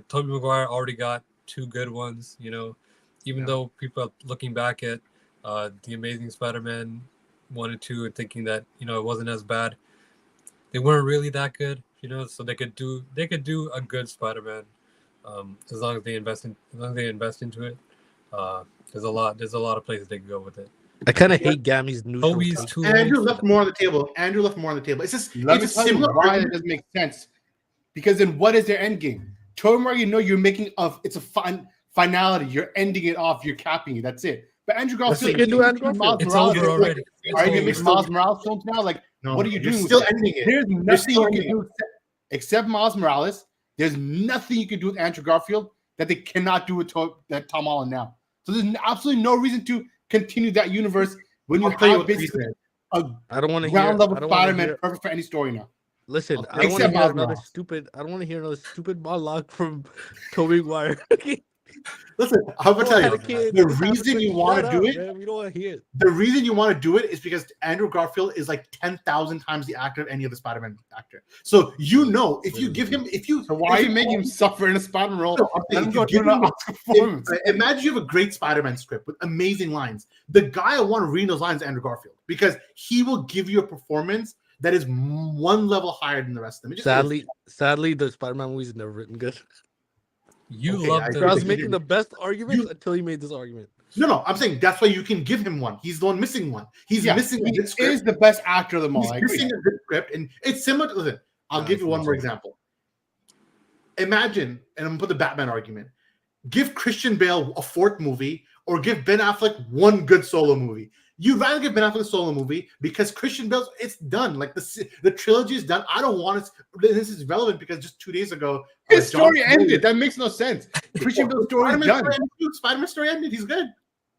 S3: Tobey Maguire already got 2 good ones, you know. Even though people are looking back at the Amazing Spider-Man 1 and 2 and thinking that, you know, it wasn't as bad, they weren't really that good, you know. So they could do a good Spider-Man as long as they invest into it. There's a lot of places they can go with it.
S4: I kind of hate Gammy's new.
S3: Toby's too.
S1: Andrew left more on the table. It's just
S2: Let me tell you why it doesn't make sense. Because then what is their end game? Tobey Maguire, you know, you're making it's a finality. You're ending it off. You're capping it. That's it. But Andrew Garfield,
S3: it's over already.
S2: Are you going to make Miles Morales films now? Like,
S1: no,
S2: what are you doing?
S1: Still ending it.
S2: There's nothing you can do except Miles Morales. There's nothing you can do with Andrew Garfield that they cannot do with Tom Holland now. So there's absolutely no reason to continue that universe when you have basically a ground level Spider-Man perfect for any story now.
S4: Listen, I don't want to hear another stupid monologue from Tobey Maguire.
S1: Listen, I'm gonna tell you the reason you want to do it.
S4: Man, we don't want to hear it.
S1: The reason you want to do it is because Andrew Garfield is like 10,000 times the actor of any other Spider-Man actor. So you know, if you give him,
S2: so why are you making him suffer in a Spider-Man role?
S1: Imagine you have a great Spider-Man script with amazing lines. The guy I want to read those lines is Andrew Garfield because he will give you a performance that is one level higher than the rest of them.
S4: Sadly, the Spider-Man movies are never written good.
S3: I
S4: was making the best arguments until you made this argument.
S1: No, I'm saying that's why you can give him one. He's the one missing one. He's missing a good script.
S2: He is the best actor of them all.
S1: He's missing a good script, and it's similar to. Listen, I'll give you one more example. Imagine, and I'm gonna put the Batman argument. Give Christian Bale a 4th movie, or give Ben Affleck one good solo movie. You'd rather give Ben Affleck a solo movie because Christian Bale's it's done. Like the trilogy is done. I don't want it. This is relevant because just 2 days ago
S2: his story ended. That makes no sense. Christian Bale's story is done.
S1: Spider-Man story ended. He's good.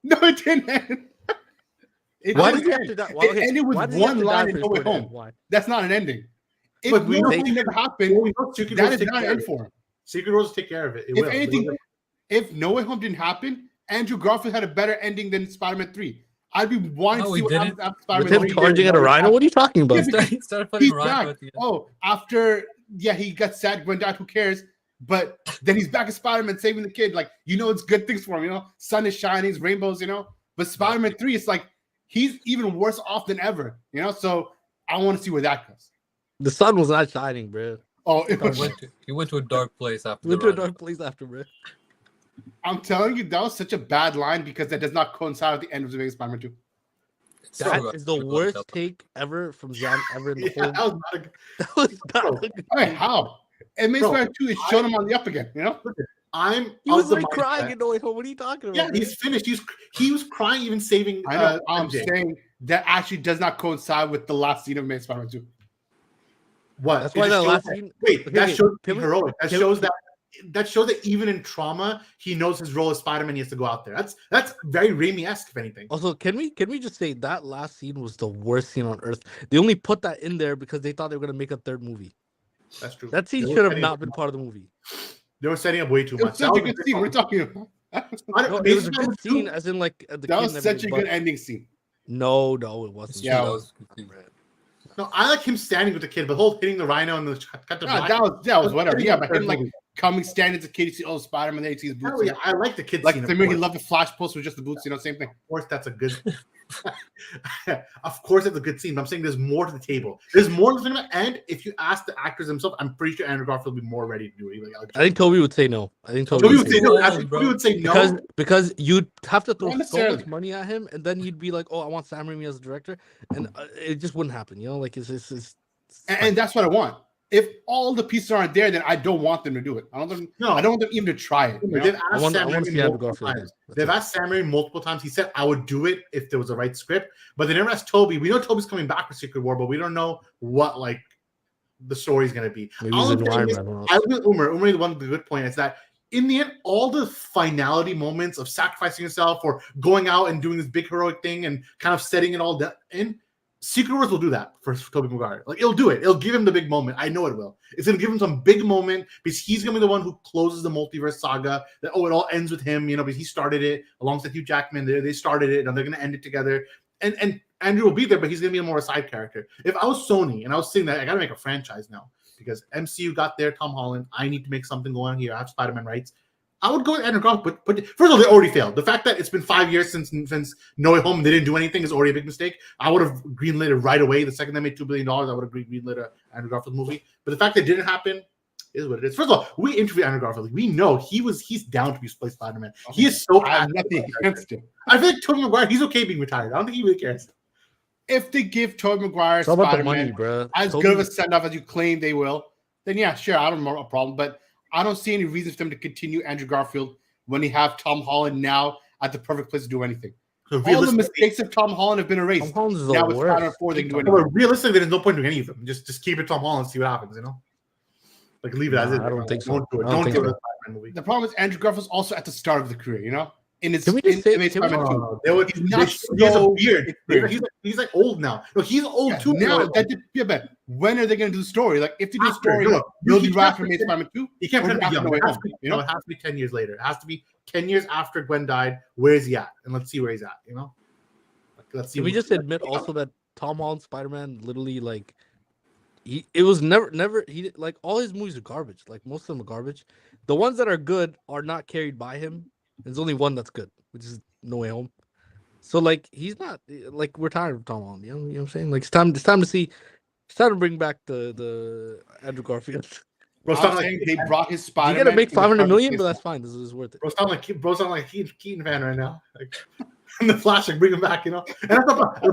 S2: No, it didn't end. It ended with one line in No Way Home. Why? That's not an ending. If nothing never happened, that is not an end for him.
S1: Secret Wars take care of it.
S2: If anything, if No Way Home didn't happen, Andrew Garfield had a better ending than Spider-Man 3. I'd be wanting to see what happens after Spider-Man 3.
S4: Charging at a rhino? What are you talking about?
S2: He's back. After he got sad, went out, who cares? But then he's back as Spider-Man saving the kid. Like, you know, it's good things for him, you know? Sun is shining, it's rainbows, you know? But Spider-Man 3, it's like he's even worse off than ever, you know? So I want to see where that goes.
S4: The sun was not shining, bro.
S2: Oh,
S3: He went to a dark place after.
S4: Went to a dark place after, bro.
S2: I'm telling you, that was such a bad line because that does not coincide with the end of the Spider-Man 2.
S4: That is the worst take ever from Zan ever in the whole.
S1: That was not a,
S4: That was not a good
S2: I mean,
S4: take.
S2: how? And Maze Spider 2 is showing him on the up again, you know?
S4: He was like crying in No Way Home. What are you talking about?
S1: Yeah, he's finished. He was crying, even saving.
S2: I know. I'm saying that actually does not coincide with the last scene of Maze Spider 2.
S1: What?
S4: That's why that last scene.
S1: Wait, that shows heroic. That shows that even in trauma, he knows his role as Spider-Man. He has to go out there. That's very Raimi-esque, if anything.
S4: Also, can we just say that last scene was the worst scene on earth? They only put that in there because they thought they were gonna make a third movie.
S1: That's true.
S4: That scene should have not been part of the movie.
S1: They were setting up way too much.
S2: Such a good scene. We're talking about.
S4: No, it was a good scene, as in like the
S2: that was such a good ending scene.
S4: No, it wasn't.
S2: Yeah,
S3: that was good.
S1: No, I like him standing with the kid, but whole hitting the rhino and the cut the
S2: that was whatever. Yeah, but him like coming standing as a kid, you see Spider-Man, there you see his boots.
S1: Yeah, I like the kid
S2: like
S1: scene.
S2: to me, he loved the flash post with just the boots. You know, same thing.
S1: Of course, that's a good. Of course, it's a good scene. But I'm saying there's more to the table. There's more to the cinema, and if you ask the actors themselves, I'm pretty sure Andrew Garfield would be more ready to do it. Like,
S4: I think Toby would say no. Toby
S1: would say no. Toby would say no
S4: because you'd have to throw so much money at him, and then you'd be like, "Oh, I want Sam Raimi as a director," and it just wouldn't happen. You know, like it's
S2: and that's what I want. If all the pieces aren't there, then I don't want them to do it. I don't want them even to try it.
S1: They've asked Sam Raimi multiple times. He said, I would do it if there was a right script, but they never asked Toby. We know Toby's coming back for Secret War, but we don't know what like the story's going to be. I agree with Umar. Umar, the one with the good point is that in the end, all the finality moments of sacrificing yourself or going out and doing this big heroic thing and kind of setting it all in, Secret Wars will do that for Tobey Maguire. Like, it'll do it. It'll give him the big moment. I know it will. It's going to give him some big moment because he's going to be the one who closes the multiverse saga. That, it all ends with him, you know, because he started it alongside Hugh Jackman. They started it, and they're going to end it together. And Andrew will be there, but he's going to be more a side character. If I was Sony and I was saying that, I got to make a franchise now because MCU got there, Tom Holland. I need to make something go on here. I have Spider-Man rights. I would go with Andrew Garfield, but first of all, they already failed. The fact that it's been 5 years since No Way Home and they didn't do anything is already a big mistake. I would have greenlit it right away. The second they made $2 billion, I would have greenlit an Andrew Garfield movie. But the fact that it didn't happen is what it is. First of all, we interviewed Andrew Garfield. We know he's down to be play Spider-Man. He is so
S2: I have nothing against him.
S1: I feel like Tobey Maguire, he's okay being retired. I don't think he really cares.
S2: If they give Tobey Maguire Spider-Man as good of a send-off as you claim they will, then yeah, sure, I don't have a problem. But I don't see any reason for them to continue Andrew Garfield when you have Tom Holland now at the perfect place to do anything. So all the mistakes of Tom Holland have been erased.
S4: Tom Holland's
S2: now with Spider-Man 4, they can do anything.
S1: Realistically, there's no point doing any of them. Just keep it Tom Holland and see what happens, you know? Like, leave it as is.
S4: I don't think so.
S1: Don't do it.
S2: The problem is Andrew Garfield's also at the start of the career, you know?
S4: He has a beard.
S1: He's like old now. No, he's old too.
S2: Now, but when are they going to do the story? Like, if they do the story, you'll be right for Spider-Man 2.
S1: He can't be young. It has to be 10 years later. It has to be 10 years after Gwen died. Where is he at? And let's see where he's at. You know.
S4: Let's see. Can we just admit also that Tom Holland Spider-Man literally like it was never he like all his movies are garbage. Like most of them are garbage. The ones that are good are not carried by him. There's only one that's good, which is No Way Home. So like he's not like we're tired of Tom Holland. You know what I'm saying? Like it's time to see. It's time to bring back the Andrew Garfield.
S2: Bro, like they brought his Spider-Man.
S4: You gotta make 500 million, but that's fine. This is worth it.
S1: Bro, sound like a Keaton fan right now. Like in the Flash, like bring him back, you know. And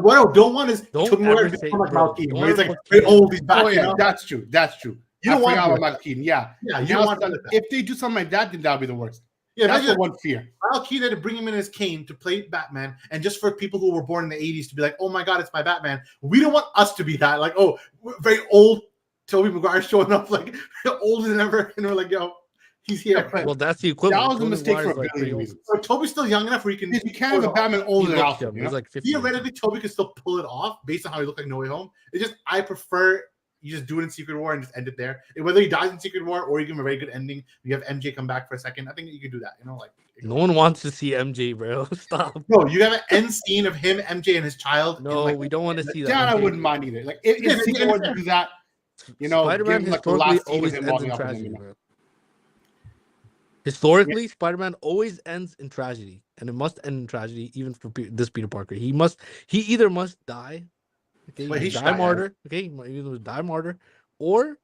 S1: what I don't want is
S4: Don't ever say like
S1: Mal Keaton. Where he's like, very old, he's back.
S2: Oh yeah, that's true. You don't want Mal Keaton. Yeah.
S1: You don't want
S2: if they do something like that, then that'll be the worst.
S1: Yeah,
S2: that's the one fear.
S1: Mal Keaton to bring him in as Kane to play Batman, and just for people who were born in the 80s to be like, oh my god, it's my Batman. We don't want us to be that. Like, oh, very old Tobey Maguire showing up like older than ever, and we're like, yo, he's here.
S4: Well, that's the equivalent.
S2: That was a mistake for a billion reasons.
S1: So Toby's still young enough where he can.
S2: You can't have a Batman older than Alfred.
S4: He's like 50.
S1: Theoretically, Toby can still pull it off based on how he looked like No Way Home. It's just I prefer. You just do it in Secret War and just end it there. Whether he dies in Secret War or you give him a very good ending, you have MJ come back for a second. I think you could do that. You know, like
S4: no one wants to see MJ, bro. Stop.
S1: No, you have an end scene of him, MJ, and his child.
S4: No, we don't want to see that.
S2: That I wouldn't mind either. Like if Secret War to do that, you know,
S4: Spider-Man
S2: like the last
S4: always ends in tragedy, bro. Historically, Spider-Man always ends in tragedy, and it must end in tragedy, even for this Peter Parker. He either must die. Okay, die martyr. Okay, he either die martyr, or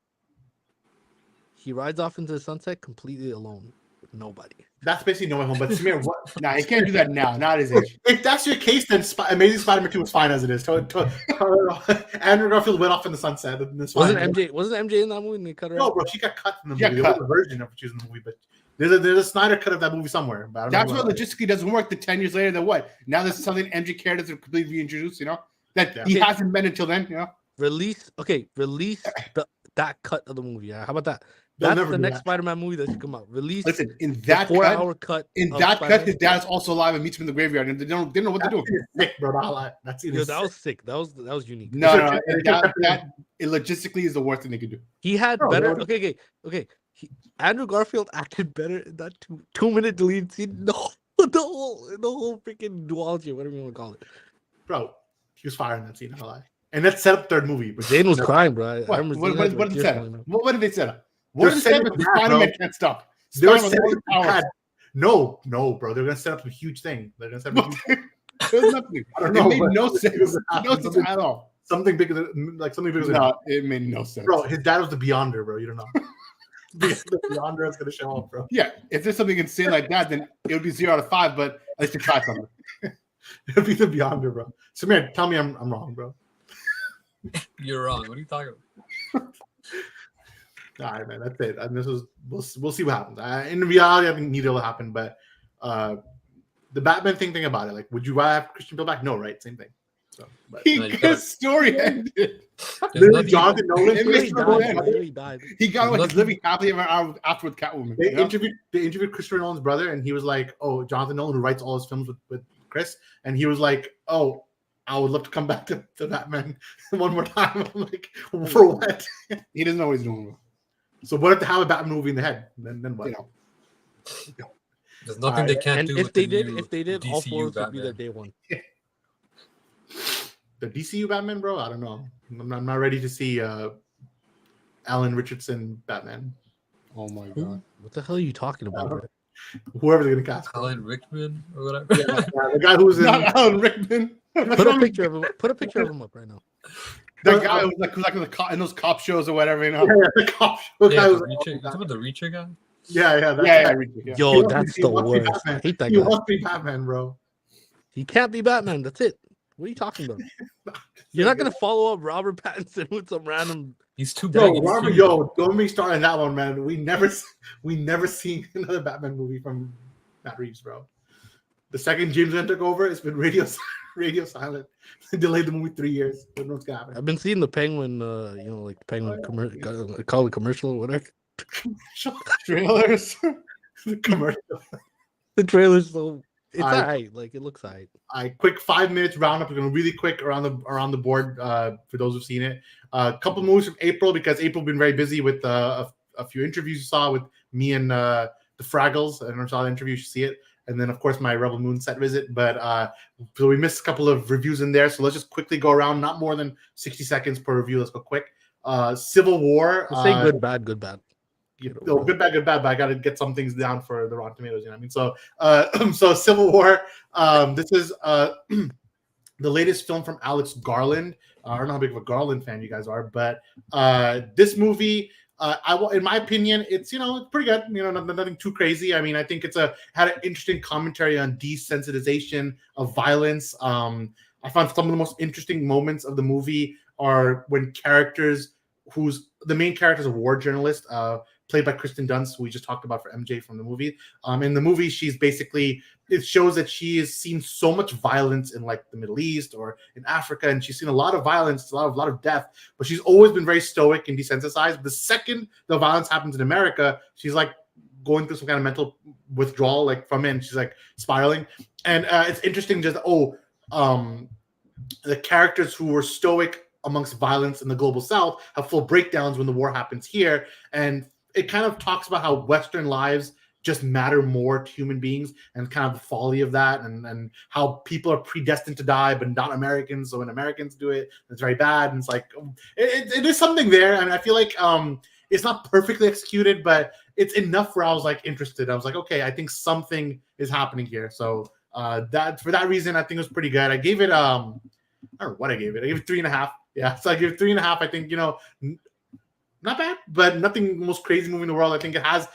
S4: he rides off into the sunset completely alone with nobody.
S1: That's basically No Way Home. But Samir, what?
S2: Nah, he can't do that now. Not his age.
S1: If that's your case, then Amazing Spider-Man 2 is fine as it is. Andrew Garfield went off in the sunset.
S4: Wasn't MJ in that movie? And they cut her
S1: No,
S4: out?
S1: bro, she got cut in the
S2: She got
S1: movie. There was
S2: cut.
S1: a version of she was in the movie, but there's a Snyder cut of that movie somewhere. But I don't
S2: That's
S1: know
S2: what logistically doesn't work. The 10 years later, then what? Now there's something MJ characters are completely reintroduced. You know that he hasn't been until then. You know.
S4: Release that cut of the movie. Yeah, how about that?
S1: They'll
S4: That's
S1: never
S4: the
S1: do
S4: next
S1: that.
S4: Spider-Man movie that should come out. Release.
S2: Listen, in that
S4: 4-hour cut.
S2: In
S4: of
S2: that cut,
S4: Spider-Man.
S2: his dad is also alive and meets him in the graveyard, and they don't know what to do.
S1: Sick, bro. Not lie. That's
S4: Yo, that was sick. That was unique.
S2: No, that it logistically is the worst thing they could do.
S4: He had
S1: Bro,
S4: better.
S1: bro.
S4: Okay. Andrew Garfield acted better in that 2-minute deleted scene. The whole freaking duology, whatever you want to call it.
S1: Bro, he was firing that scene. Not lie. And that set up third movie. But
S4: Zane was crying, bro.
S2: What? What did they set up? What did they set up? What
S1: They're
S2: did they set
S1: setting
S2: up?
S1: up that,
S2: Spider-Man
S1: bro.
S2: can't stop.
S1: They were
S2: Spider-Man
S1: setting
S2: has all the
S1: up
S2: powers.
S1: that. No, bro. They're gonna set up a huge thing. They're gonna set up a huge
S2: There's nothing.
S1: I don't
S2: It
S1: know,
S2: made
S1: but-
S2: no sense. No sense at all.
S1: something bigger than something bigger than
S2: No, it made no sense.
S1: bro. His dad was the Beyonder, bro. You don't know. the Beyonder is gonna show up, bro.
S2: Yeah, if there's something insane like that, then it would be 0 out of 5. But at least they tried something.
S1: It'll be the Beyonder, bro. Samir, tell me I'm wrong, bro.
S3: You're wrong. What are you talking about?
S1: All right, man. That's it. And this is we'll see what happens. In reality, I think neither will happen. But the Batman think about it. Like, would you rather have Christian Bale back? No, right? Same thing. So, but
S2: His story ended.
S3: There's
S1: literally,
S3: nothing-
S1: Jonathan Nolan.
S2: It
S4: He
S2: makes
S4: literally died.
S2: He got away. He's
S3: Nothing-
S2: living happily ever after with Catwoman.
S1: They
S2: you know?
S1: interviewed Christopher Nolan's brother, and he was like, "Oh, Jonathan Nolan, who writes all his films with Chris," and he was like, "Oh, I would love to come back to Batman one more time." I'm like, "For what?"
S2: He doesn't know what he's doing.
S1: So what if they have a Batman movie in the head? Then what?
S2: You know.
S3: There's nothing they can't
S4: And
S3: do.
S4: if
S3: with
S4: they
S3: the
S4: did,
S3: new
S4: all
S3: DCU
S4: four would be
S3: Batman.
S4: their day one.
S1: The DCU Batman, bro? I don't know. I'm not ready to see Alan Richardson Batman.
S2: Oh my god.
S4: What the hell are you talking about, bro?
S1: Whoever they're gonna cast.
S3: Alan Rickman or whatever.
S1: Yeah, the guy who's in
S2: Not Alan Rickman.
S4: Put a picture of him up right now.
S2: The guy who's like in those cop shows or whatever, you know.
S1: the cop. The
S3: Yeah,
S1: guy
S3: the
S1: who's
S3: Reacher, you talking about the Reacher guy?
S1: yeah, that
S2: Yeah,
S1: guy.
S2: yeah.
S4: Yo,
S1: He wants
S4: that's
S1: to be-
S4: the
S1: he wants to be
S4: worst. I
S1: Batman.
S4: hate that
S1: He
S4: guy.
S1: wants to be Batman, bro.
S4: He can't be Batman. That's it. What are you talking about? You're not gonna follow up Robert Pattinson with some random.
S3: He's too
S1: Yo,
S3: big. He's
S1: Robert,
S3: huge.
S1: yo, don't me start on that one, man. We never seen another Batman movie from Matt Reeves, bro. The second James Gunn took over, it's been radio silent. They delayed the movie 3 years. Don't know what's gonna happen.
S4: I've been seeing the Penguin, like the Penguin call it commercial or whatever.
S2: Trailers.
S1: The commercial.
S4: The trailer's so it's
S1: I-
S4: alright. Like it looks alright.
S1: Quick 5 minutes roundup. We're going really quick around the board for those who've seen it. A couple moves from April because April been very busy with a few interviews you saw with me and the Fraggles. I don't know if you saw the interview, you should see it. And then, of course, my Rebel Moon set visit. But so we missed a couple of reviews in there. So let's just quickly go around, not more than 60 seconds per review. Let's go quick. Civil War.
S4: Let's say good, bad.
S1: Good bad. But I got to get some things down for the Rotten Tomatoes. You know what I mean? So, so Civil War. This is the latest film from Alex Garland. I don't know how big of a Garland fan you guys are, but this movie, in my opinion, it's it's pretty good. Nothing too crazy. I mean, I think had an interesting commentary on desensitization of violence. I found some of the most interesting moments of the movie are when characters the main character is a war journalist, played by Kristen Dunst, who we just talked about for MJ from the movie. In the movie, it shows that she has seen so much violence in like the Middle East or in Africa, and she's seen a lot of violence, a lot of death, but she's always been very stoic and desensitized. The second the violence happens in America, she's like going through some kind of mental withdrawal, like from it, and she's like spiraling. And it's interesting the characters who were stoic amongst violence in the global South have full breakdowns when the war happens here. And it kind of talks about how Western lives just matter more to human beings and kind of the folly of that, and how people are predestined to die, but not Americans. So when Americans do it, it's very bad. And it's like, it is something there. And I feel like it's not perfectly executed, but it's enough where I was like interested. I was like, okay, I think something is happening here. So for that reason, I think it was pretty good. I gave it, I don't know what I gave it. I gave it 3.5. Yeah. So I give it 3.5. I think, not bad, but nothing most crazy movie in the world. I think it has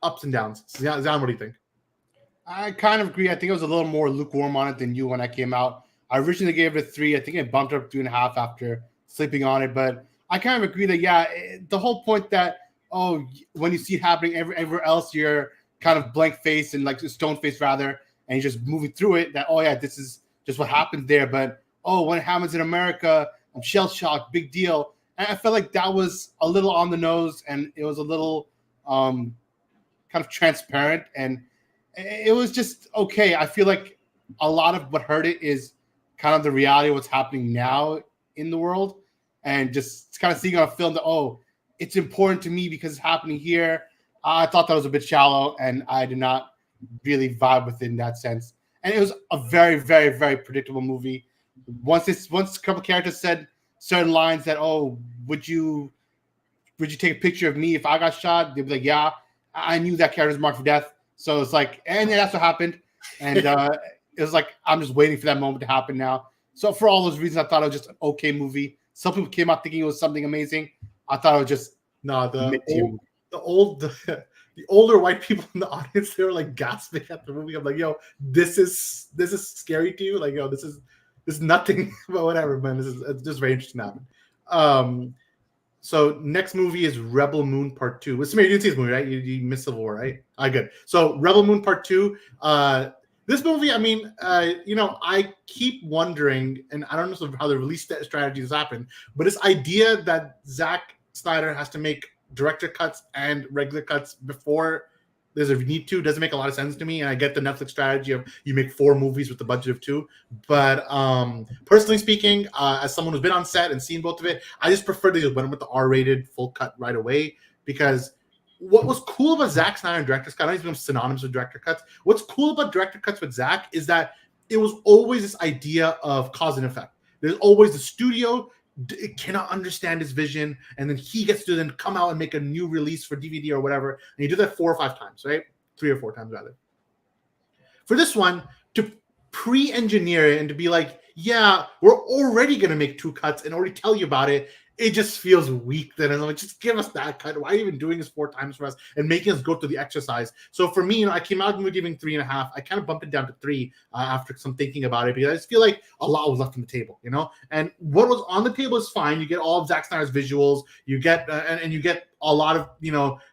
S1: ups and downs. Zion, what do you think?
S2: I kind of agree. I think I was a little more lukewarm on it than you when I came out. I originally gave it a 3. I think it bumped up 2.5 after sleeping on it. But I kind of agree that, yeah, the whole point that, when you see it happening everywhere else, you're kind of blank face and like stone face rather, and you're just moving through it, that, this is just what happens there. But, when it happens in America, I'm shell shocked, big deal. And I felt like that was a little on the nose, and it was a little kind of transparent, and it was just okay. I feel like a lot of what hurt it is kind of the reality of what's happening now in the world, and just kind of seeing on a film that, it's important to me because it's happening here. I thought that was a bit shallow, and I did not really vibe with it in that sense. And it was a very, very, very predictable movie. Once a couple characters said certain lines that, would you take a picture of me if I got shot? They'd be like, yeah, I knew that character's marked for death. So it's like, and that's what happened. And it was like, I'm just waiting for that moment to happen now. So for all those reasons, I thought it was just an okay movie. Some people came out thinking it was something amazing. I thought it was just
S1: the older white people in the audience, they were like gasping at the movie. I'm like, yo, this is scary to you? Like, yo, this is nothing, but whatever, man. It's just very interesting to happen. So next movie is Rebel Moon Part 2. Samir, you didn't see this movie, right? You missed Civil War, right? Good. So Rebel Moon Part 2. This movie, I mean, I keep wondering, and I don't know how the release strategy has happened, but this idea that Zack Snyder has to make director cuts and regular cuts before there's a need to doesn't make a lot of sense to me. And I get the Netflix strategy of you make 4 movies with the budget of 2. But personally speaking, as someone who's been on set and seen both of it, I just prefer they just went with the R-rated full cut right away. Because what was cool about Zack Snyder and director's cut, I don't even know synonymous with director cuts. What's cool about director cuts with Zack is that it was always this idea of cause and effect. There's always the studio it cannot understand his vision, and then he gets to then come out and make a new release for DVD or whatever, and you do that 4 or 5 times, right? 3 or 4 times rather. For this one, to pre-engineer it and to be like, yeah, we're already going to make 2 cuts and already tell you about it, it just feels weak. Then I'm like, just give us that cut. Why are you even doing this 4 times for us and making us go through the exercise? So for me, I came out and we were giving 3.5. I kind of bumped it down to 3 after some thinking about it, because I just feel like a lot was left on the table, And what was on the table is fine. You get all of Zack Snyder's visuals. You get and you get a lot of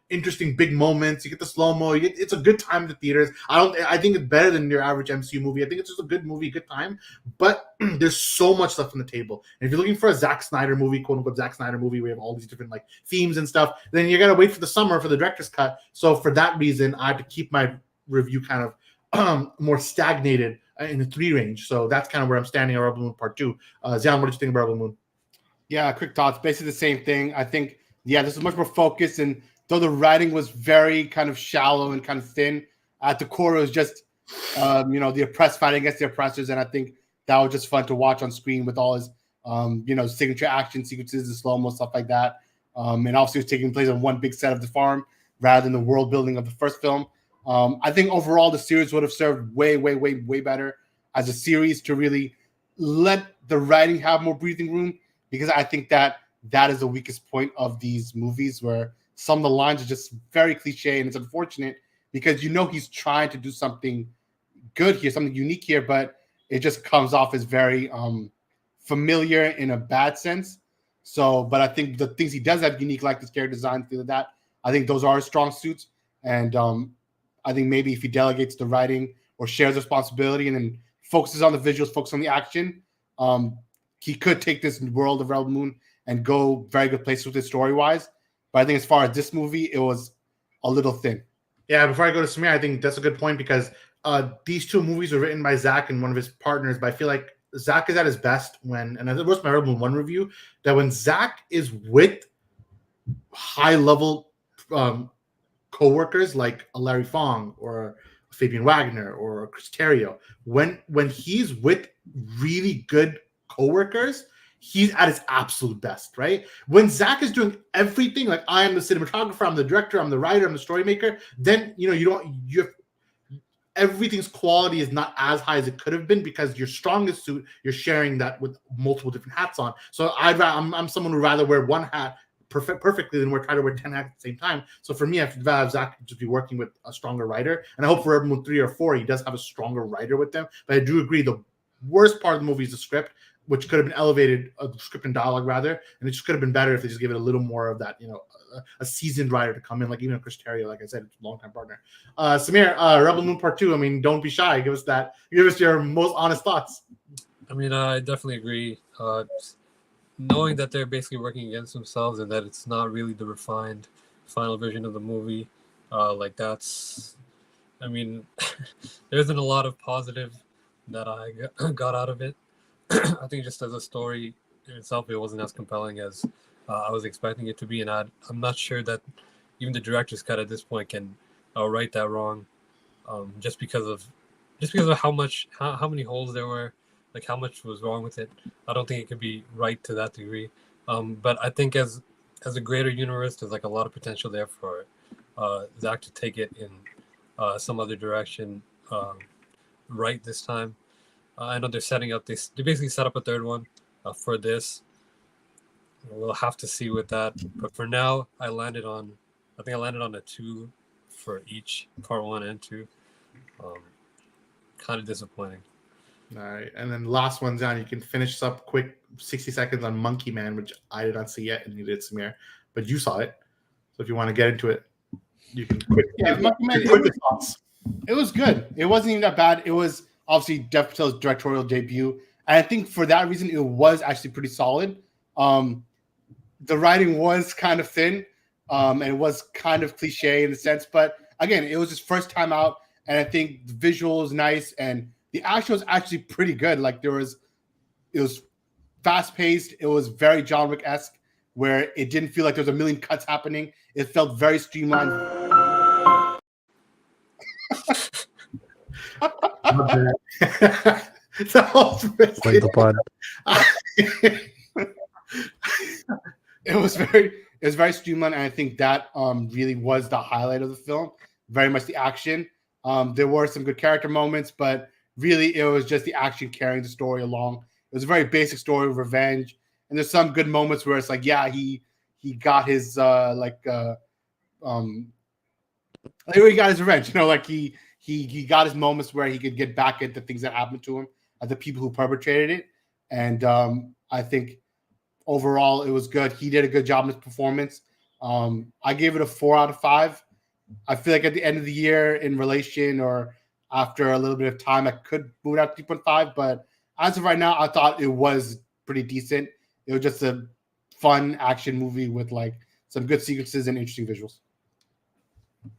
S1: interesting big moments. You get the slow-mo. It's a good time in the theaters. I think it's better than your average MCU movie. I think it's just a good movie, good time. But there's so much stuff on the table. And if you're looking for a Zack Snyder movie, quote unquote Zack Snyder movie, we have all these different like themes and stuff, then you gotta wait for the summer for the director's cut. So for that reason, I had to keep my review kind of more stagnated in the 3 range. So that's kind of where I'm standing on Rebel Moon Part 2. Zion, what did you think about Rebel Moon?
S2: Yeah, quick thoughts. Basically the same thing. I think, this is much more focused, and though the writing was very kind of shallow and kind of thin, at the core it was just, the oppressed fighting against the oppressors, and I think that was just fun to watch on screen with all his, signature action sequences, the slow-mo, stuff like that. And obviously it was taking place on one big set of the farm rather than the world building of the first film. I think overall the series would have served way, way, way, way better as a series to really let the writing have more breathing room, because I think that is the weakest point of these movies, where some of the lines are just very cliche, and it's unfortunate because he's trying to do something good here, something unique here, but it just comes off as very familiar in a bad sense. So, but I think the things he does have unique, like his character design, things like that, I think those are his strong suits. And I think maybe if he delegates the writing or shares responsibility and then focuses on the visuals, focuses on the action, he could take this world of Rebel Moon and go very good places with it story-wise. But I think as far as this movie, it was a little thin.
S1: Yeah, before I go to Samir, I think that's a good point, because these 2 movies were written by Zack and one of his partners, but I feel like Zack is at his best when, and it was my Rebel Moon 1 review, that when Zack is with high-level co-workers like a Larry Fong or Fabian Wagner or Chris Terrio, when he's with really good co-workers, he's at his absolute best, right? When Zack is doing everything, like I am the cinematographer, I'm the director, I'm the writer, I'm the story maker, then everything's quality is not as high as it could have been, because your strongest suit, you're sharing that with multiple different hats on. So I'm someone who would rather wear one hat perfectly than we're trying to wear 10 hats at the same time. So for me, I feel that Zach could just be working with a stronger writer. And I hope for Rebel Moon 3 or 4, he does have a stronger writer with them. But I do agree the worst part of the movie is the script, which could have been elevated, script and dialogue rather, and it just could have been better if they just give it a little more of that, a seasoned writer to come in, like even Chris Terrio, like I said, longtime partner. Samir, Rebel Moon Part 2, I mean, don't be shy. Give us your most honest thoughts.
S3: I mean, I definitely agree. Knowing that they're basically working against themselves and that it's not really the refined final version of the movie, like that's, I mean, there isn't a lot of positive that I got out of it. I think just as a story in itself, it wasn't as compelling as I was expecting it to be, and I'm not sure that even the director's cut at this point can right that wrong, just because of how many holes there were, like how much was wrong with it. I don't think it could be right to that degree. But I think as a greater universe, there's like a lot of potential there for Zach to take it in some other direction right this time. I know they're setting up this. They basically set up a third one for this. We'll have to see with that. But for now, I think I landed on a 2 for each part 1 and 2. Kind of disappointing.
S1: All right, and then last one, Zan, you can finish this up quick, 60 seconds on Monkey Man, which I did not see yet, and you did, Samir, but you saw it. So if you want to get into it, you can quick.
S2: Yeah, Monkey Man. It was good. It wasn't even that bad. It was obviously Dev Patel's directorial debut, and I think for that reason, it was actually pretty solid. The writing was kind of thin, and it was kind of cliche in a sense, but again, it was his first time out, and I think the visual was nice, and the action was actually pretty good. Like it was fast paced. It was very John Wick-esque, where it didn't feel like there was a million cuts happening. It felt very streamlined.
S4: Like the pod.
S2: It was very streamlined, and I think that really was the highlight of the film. Very much the action. There were some good character moments, but really it was just the action carrying the story along. It was a very basic story of revenge, and there's some good moments where it's like, yeah, he got his he got his revenge. Like he got his moments where he could get back at the things that happened to him, at the people who perpetrated it. And I think overall it was good. He did a good job in his performance. I gave it a 4 out of 5. I feel like at the end of the year, in relation or after a little bit of time, I could move it out to 3.5. But as of right now, I thought it was pretty decent. It was just a fun action movie with like some good sequences and interesting visuals.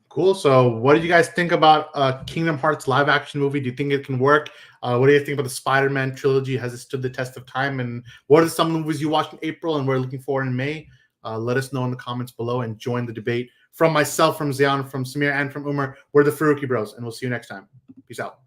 S1: Cool. So what did you guys think about Kingdom Hearts live action movie? Do you think it can work? What do you think about the Spider-Man trilogy? Has it stood the test of time? And what are some movies you watched in April and we're looking for in May? Let us know in the comments below and join the debate. From myself, from Zion, from Samir, and from Umar, we're the Farooqi Bros, and we'll see you next time. Peace out.